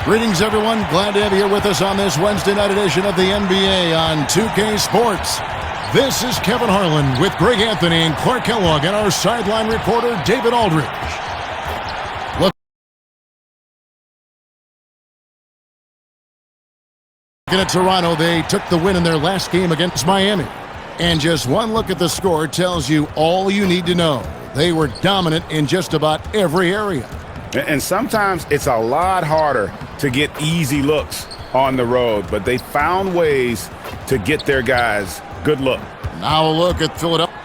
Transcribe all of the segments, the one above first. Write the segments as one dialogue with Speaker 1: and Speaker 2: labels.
Speaker 1: Greetings, everyone. Glad to have you here with us on this Wednesday night edition of the NBA on 2K Sports. This is Kevin Harlan with Greg Anthony and Clark Kellogg and our sideline reporter, David Aldridge. Looking at Toronto, they took the win in their last game against Miami. And just one look at the score tells you all you need to know. They were dominant in just about every area.
Speaker 2: And sometimes it's a lot harder to get easy looks on the road, but they found ways to get their guys good look.
Speaker 1: Now a look at Philadelphia.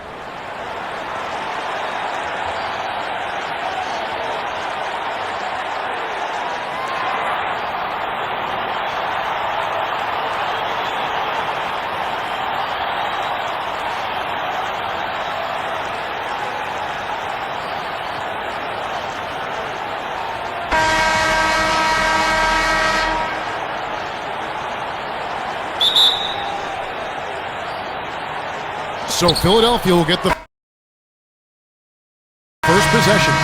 Speaker 1: So Philadelphia will get the first possession.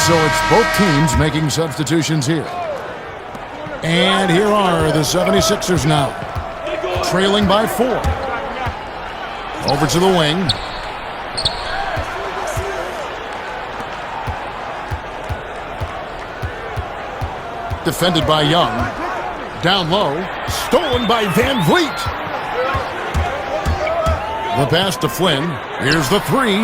Speaker 1: So it's both teams making substitutions here. And here are the 76ers now, trailing by 4. Over to the wing. Defended by Young. Down low. Stolen by Van Vliet. The pass to Flynn. Here's the three.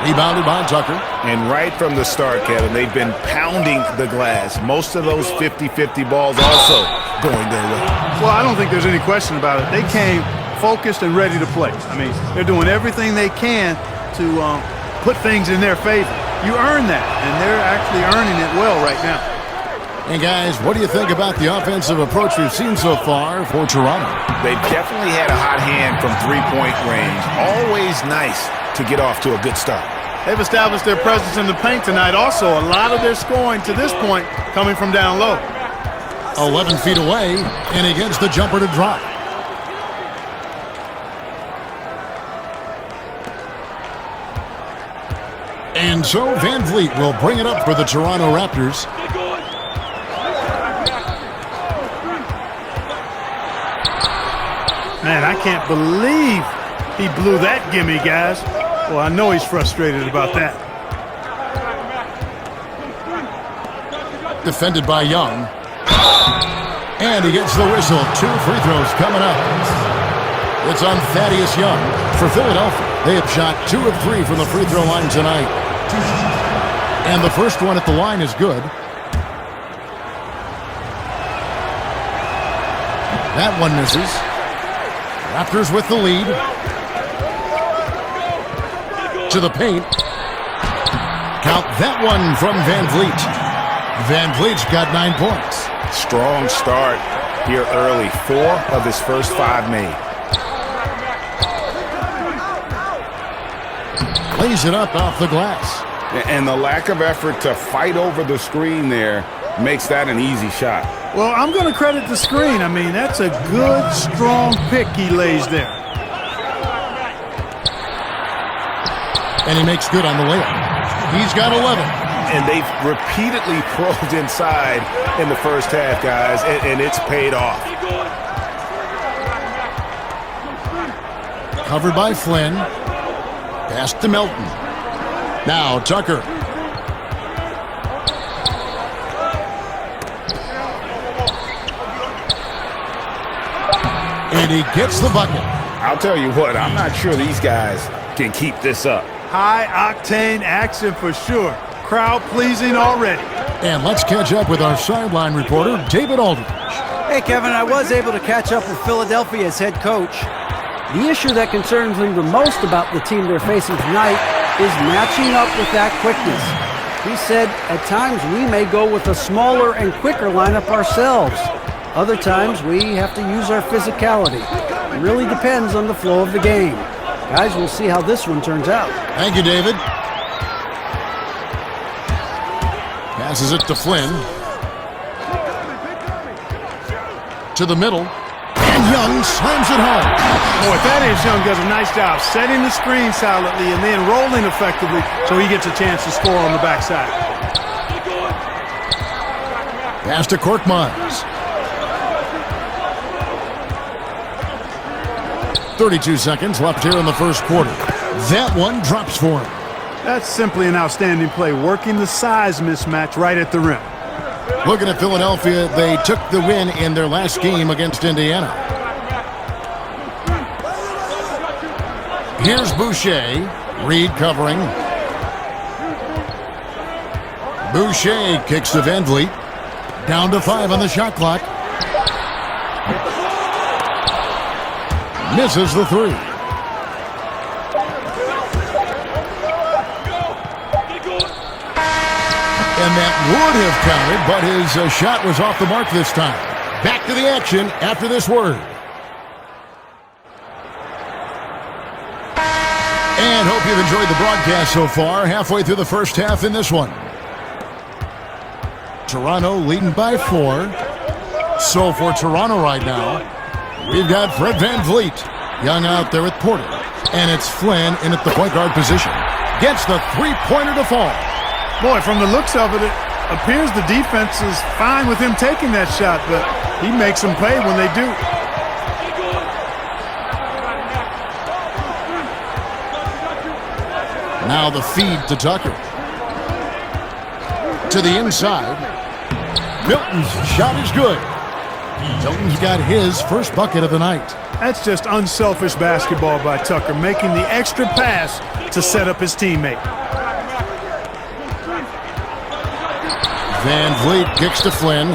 Speaker 1: Rebounded by Tucker.
Speaker 2: And right from the start, Kevin, they've been pounding the glass. Most of those 50-50 balls also going their way.
Speaker 3: Well, I don't think there's any question about it. They came focused and ready to play. I mean, they're doing everything they can to put things in their favor. You earn that, and they're actually earning it well right now.
Speaker 1: And guys, what do you think about the offensive approach we've seen so far for Toronto?
Speaker 2: They've definitely had a hot hand from three-point range. Always nice to get off to a good start.
Speaker 3: They've established their presence in the paint tonight. Also, a lot of their scoring to this point coming from down low.
Speaker 1: 11 feet away, and he gets the jumper to drop. And so Van Vliet will bring it up for the Toronto Raptors.
Speaker 3: Man, I can't believe he blew that gimme, guys. Well, I know he's frustrated about that.
Speaker 1: Defended by Young. And he gets the whistle. 2 free throws coming up. It's on Thaddeus Young for Philadelphia. They have shot 2 of 3 from the free throw line tonight. And the first one at the line is good. That one misses. Raptors with the lead. To the paint. Count that one from Van Vliet. Van Vliet's got 9 points.
Speaker 2: Strong start here early. 4 of his first 5 made.
Speaker 1: Lays it up off the glass.
Speaker 2: And the lack of effort to fight over the screen there makes that an easy shot.
Speaker 3: Well, I'm going to credit the screen. I mean, that's a good, strong pick he lays there.
Speaker 1: And he makes good on the layup. He's got 11.
Speaker 2: And they've repeatedly probed inside in the first half, guys, and it's paid off.
Speaker 1: Covered by Flynn. Pass to Melton. Now Tucker. And he gets the bucket.
Speaker 2: I'll tell you what, I'm not sure these guys can keep this up.
Speaker 3: High-octane action for sure. Crowd-pleasing already.
Speaker 1: And let's catch up with our sideline reporter, David Aldridge.
Speaker 4: Hey, Kevin, I was able to catch up with Philadelphia's head coach. The issue that concerns him the most about the team they're facing tonight is matching up with that quickness. He said, at times we may go with a smaller and quicker lineup ourselves. Other times we have to use our physicality. It really depends on the flow of the game. Guys, we'll see how this one turns out.
Speaker 1: Thank you, David. Passes it to Flynn. To the middle. And Young slams it home.
Speaker 3: Boy, Thaddeus Young does a nice job setting the screen silently and then rolling effectively so he gets a chance to score on the backside.
Speaker 1: Pass to Korkmaz. 32 seconds left here in the first quarter. That one drops for him.
Speaker 3: That's simply an outstanding play, working the size mismatch right at the rim.
Speaker 1: Looking at Philadelphia, they took the win in their last game against Indiana. Here's Boucher. Reed covering. Boucher kicks to Van Vliet. Down to 5 on the shot clock. Misses the 3. And that would have counted, but his shot was off the mark this time. Back to the action after this word. And hope you've enjoyed the broadcast so far. Halfway through the first half in this one. Toronto leading by 4. So for Toronto right now, we've got Fred Van Vliet. Young out there with Porter. And it's Flynn in at the point guard position. Gets the three-pointer to fall.
Speaker 3: Boy, from the looks of it, it appears the defense is fine with him taking that shot, but he makes them pay when they do.
Speaker 1: Now the feed to Tucker. To the inside. Milton's shot is good. Milton's got his first bucket of the night.
Speaker 3: That's just unselfish basketball by Tucker, making the extra pass to set up his teammate.
Speaker 1: Van Vliet kicks to Flynn.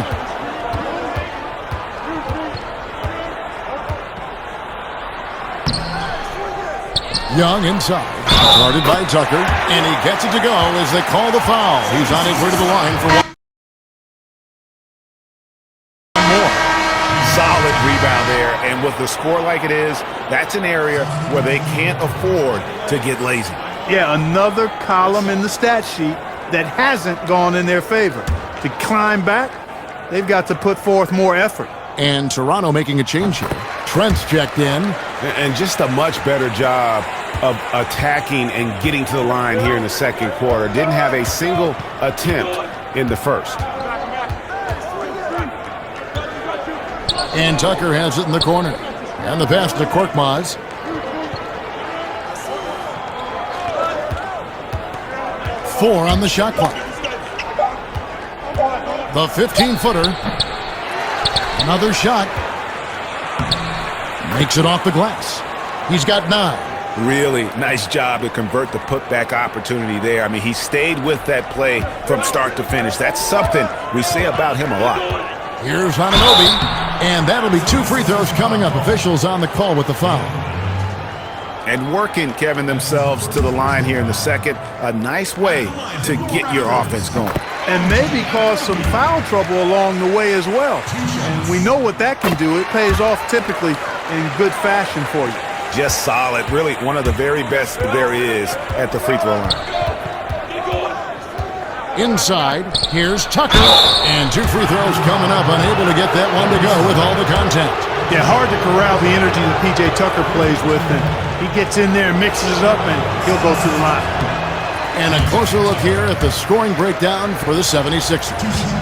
Speaker 1: Young inside. Guarded by Tucker. And he gets it to go as they call the foul. He's on his way to the line for one more.
Speaker 2: Solid rebound there. And with the score like it is, that's an area where they can't afford to get lazy.
Speaker 3: Yeah, another column in the stat sheet that hasn't gone in their favor. To climb back, they've got to put forth more effort.
Speaker 1: And Toronto making a change here. Trent's checked in.
Speaker 2: And just a much better job of attacking and getting to the line here in the second quarter. Didn't have a single attempt in the first.
Speaker 1: And Tucker has it in the corner. And the pass to Korkmaz. Four on the shot clock. The 15-footer. Another shot. Makes it off the glass. He's got 9.
Speaker 2: Really nice job to convert the putback opportunity there. I mean, he stayed with that play from start to finish. That's something we say about him a lot.
Speaker 1: Here's Anunoby. And that'll be 2 free throws coming up. Officials on the call with the foul.
Speaker 2: And working, Kevin, themselves to the line here in the second. A nice way to get your offense going.
Speaker 3: And maybe cause some foul trouble along the way as well. And we know what that can do. It pays off typically in good fashion for you.
Speaker 2: Just solid. Really one of the very best there is at the free throw line.
Speaker 1: Inside, here's Tucker. And 2 free throws coming up. Unable to get that one to go with all the contact.
Speaker 3: Yeah, hard to corral the energy that P.J. Tucker plays with. And he gets in there and mixes it up, and he'll go to the line.
Speaker 1: And a closer look here at the scoring breakdown for the 76ers.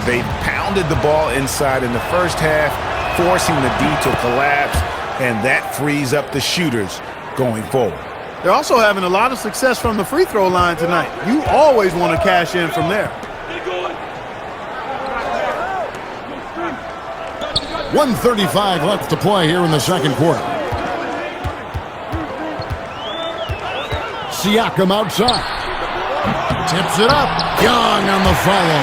Speaker 2: They pounded the ball inside in the first half, forcing the D to collapse, and that frees up the shooters going forward.
Speaker 3: They're also having a lot of success from the free throw line tonight. You always want to cash in from there.
Speaker 1: 1:35 left to play here in the second quarter. Siakam outside. Tips it up. Young on the follow.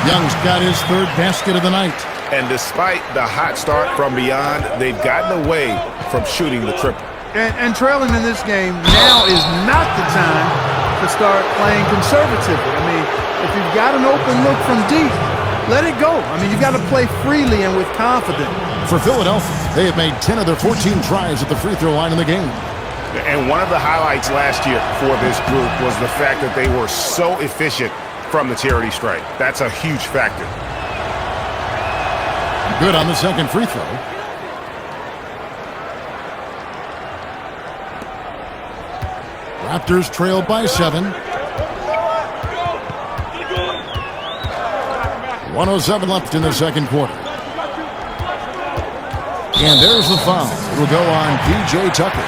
Speaker 1: Young's got his 3rd basket of the night.
Speaker 2: And despite the hot start from beyond, they've gotten away from shooting the triple.
Speaker 3: And trailing in this game, now is not the time to start playing conservatively. I mean, if you've got an open look from deep, let it go. I mean, you've got to play freely and with confidence.
Speaker 1: For Philadelphia, they have made 10 of their 14 tries at the free throw line in the game.
Speaker 2: And one of the highlights last year for this group was the fact that they were so efficient from the charity stripe. That's a huge factor.
Speaker 1: Good on the second free throw. Raptors trail by 7. 1:07 left in the second quarter. And there's the foul. It'll go on P.J. Tucker.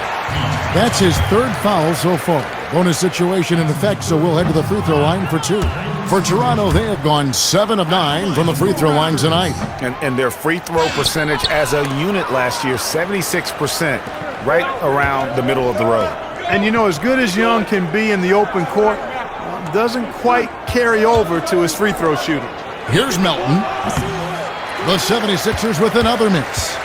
Speaker 1: That's his third foul so far. Bonus situation in effect, so we'll head to the free throw line for 2. For Toronto, they have gone 7 of 9 from the free throw line tonight.
Speaker 2: And their free throw percentage as a unit last year, 76%, right around the middle of the road.
Speaker 3: And, you know, as good as Young can be in the open court, doesn't quite carry over to his free throw shooting.
Speaker 1: Here's Melton. The 76ers with another miss.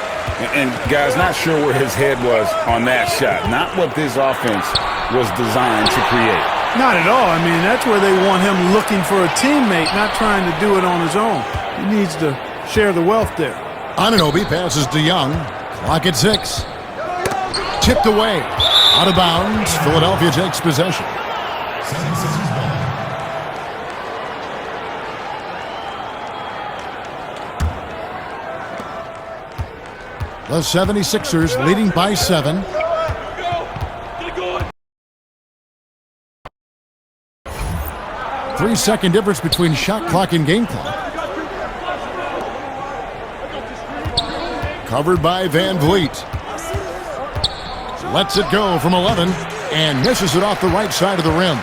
Speaker 2: And guys, not sure where his head was on that shot. Not what this offense was designed to create.
Speaker 3: Not at all. I mean, that's where they want him looking for a teammate, not trying to do it on his own. He needs to share the wealth there.
Speaker 1: Anunoby passes to Young. Clock at 6. Tipped away. Out of bounds. Philadelphia takes possession. The 76ers leading by 7. Three-second difference between shot clock and game clock. Covered by Van Vliet. Lets it go from 11 and misses it off the right side of the rim.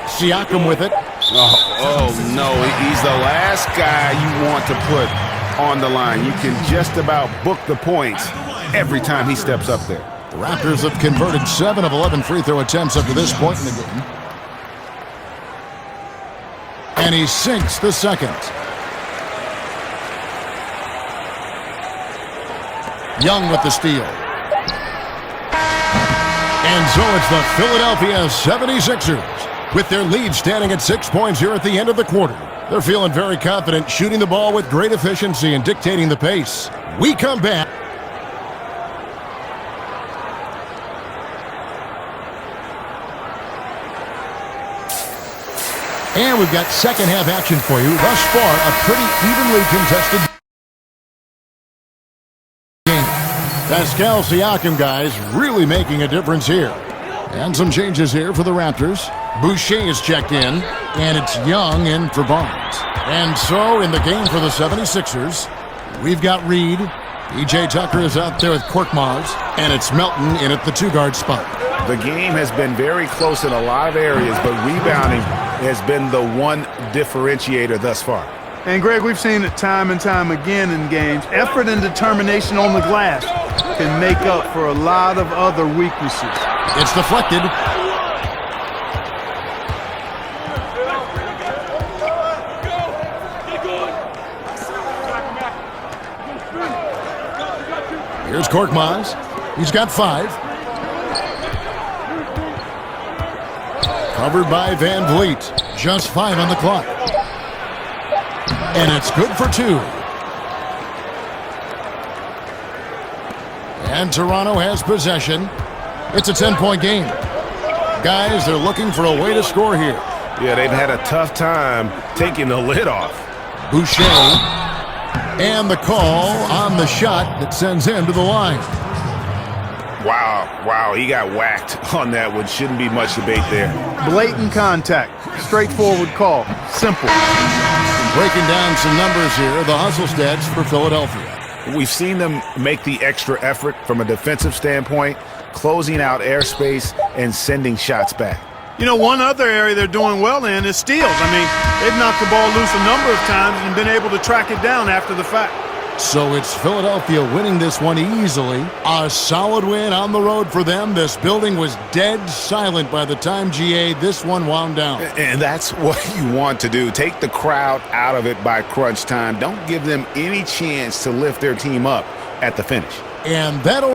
Speaker 1: Siakam with it.
Speaker 2: Oh, no, he's the last guy you want to put on the line. You can just about book the points every time he steps up there.
Speaker 1: The Raptors have converted 7 of 11 free throw attempts up to this point in the game. And he sinks the second. Young with the steal. And so it's the Philadelphia 76ers. With their lead standing at 6 points here at the end of the quarter. They're feeling very confident, shooting the ball with great efficiency and dictating the pace. We come back. And we've got second half action for you. Thus far, a pretty evenly contested game. Pascal Siakam, guys, really making a difference here. And some changes here for the Raptors. Boucher is checked in, and it's Young in for Barnes. And so, in the game for the 76ers, we've got Reed. P.J. Tucker is out there with Korkmaz, and it's Melton in at the 2-guard spot.
Speaker 2: The game has been very close in a lot of areas, but rebounding has been the one differentiator thus far.
Speaker 3: And, Greg, we've seen it time and time again in games. Effort and determination on the glass can make up for a lot of other weaknesses.
Speaker 1: It's deflected. Here's Korkmaz. He's got 5. Covered by Van Vliet. Just 5 on the clock. And it's good for 2. And Toronto has possession. It's a 10-point game. Guys, they're looking for a way to score here.
Speaker 2: Yeah, they've had a tough time taking the lid off.
Speaker 1: Boucher. And the call on the shot that sends him to the line.
Speaker 2: Wow, he got whacked on that one. Shouldn't be much debate there.
Speaker 3: Blatant contact. Straightforward call. Simple.
Speaker 1: Breaking down some numbers here, the hustle stats for Philadelphia.
Speaker 2: We've seen them make the extra effort from a defensive standpoint, closing out airspace and sending shots back.
Speaker 3: You know, one other area they're doing well in is steals. I mean, they've knocked the ball loose a number of times and been able to track it down after the fact.
Speaker 1: So it's Philadelphia winning this one easily. A solid win on the road for them. This building was dead silent by the time, GA, this one wound down.
Speaker 2: And that's what you want to do. Take the crowd out of it by crunch time. Don't give them any chance to lift their team up at the finish.
Speaker 1: And that'll